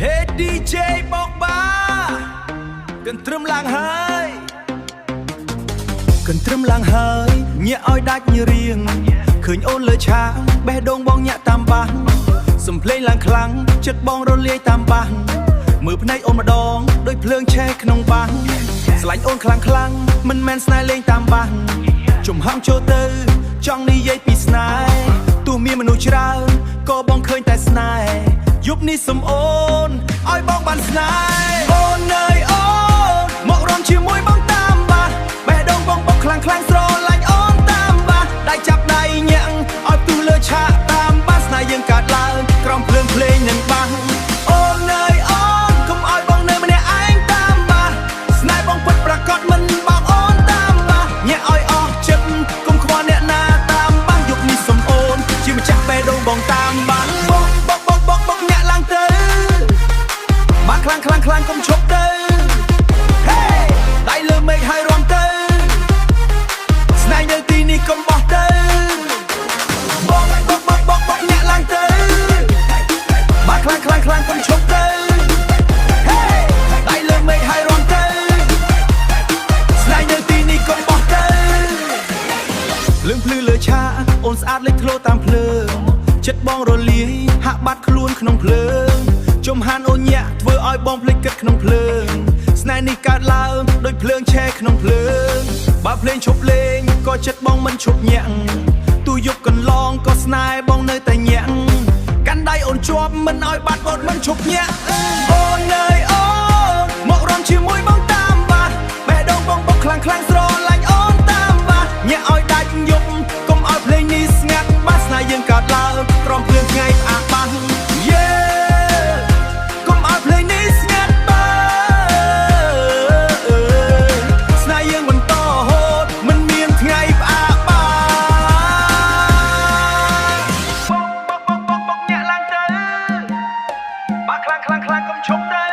Hey DJ បោកបាកន្ទ្រឹមឡើងហើយកន្ទ្រឹមឡើងហើយញាក់ឲ្យដាច់រៀងឃើញអូនលើឆាកបេះដូងបងញាក់តាមបាសសំភ្លេងឡើងខ្លាំងចិត្តបងរលាយតាមបាសមើលភ្នែកអូនម្ដងដូចភ្លើងឆេះក្នុងបាសស្លាញ់អូនខ្លាំងមិនមែនស្នេហ៍លេងតាមបាសជំហំចូលទៅចង់និយាយពីស្នេហ៍ទោះមានមនុស្សច្រើនក៏បងឃើញតែស្នេហ៍យប់នេះសុំអូនឲ្យបងបានស្នេហ៍អូនអើយអូនមករំជាមួយបងតាមបាសបេះដូងបងខ្លាំងស្រឡាញ់អូនតាមបាសដៃចាប់ដៃញាក់ឲ្យទូលើឆាកតាមបាសស្នេហ៍យើងកើតឡើងក្រោមភ្លើងភ្លេងនឹងបាសអូនអើយអូនកុំឲ្យបងនៅម្នាក់ឯងតាមបាសស្នេហ៍បងពិតប្រាកដមិនបោកអូនតាមបាសញាក់ឲ្យអស់ចិត្តកុំខ្វល់អ្នកណាតាមបាសយប់នេះសុំអូនជាម្ចាស់បេះដូងបងតាមបាសខ្លាំងកុំឈប់ទៅ Hey ដៃលើមេឃហើយរំទៅស្នេហ៍នៅទីនេះកុំបោះទៅបោកញាក់ឡើងទៅបាក់ខ្លាំងកុំឈប់ទៅ Hey ដៃលើមេឃហើយរំទៅស្នេហ៍នៅទីនេះកុំបោះទៅលឹងភ្លឺលើឆាកអូនស្អាតលេចធ្លោតាមភ្លើងចិត្តបងរលាយហាក់បាត់ខ្លួនក្នុងភ្លើងជំហានអូនញាក់ធ្វើឲ្យបងភ្លេចគិតក្នុងភ្លើងស្នេហ៍នេះកើតឡើងដូចភ្លើងឆេះក្នុងភ្លើងបើភ្លេងឈប់លេងក៏ចិត្តបងមិនឈប់ញាក់ទូយប់កន្លងក៏ស្នេហ៍បងនៅតែញាក់កាន់ដៃអូនជាប់មិនឲ្យបាត់អូនមិនឈប់ញាក់អូនអើយអូនមករំជាមួយបងតាមបាសបេះដូងបងខ្លាំងស្រឡាញ់អូនតាមបាសញាក់ឲ្យដាច់យប់កុំឲ្យភ្លេងនេះស្ងាត់បាសស្នេហ៍យើងកើតឡើងក្រោមភ្លើងថ្ងៃផ្អាកបាសខ្លាំងកុំឈប់ទៅ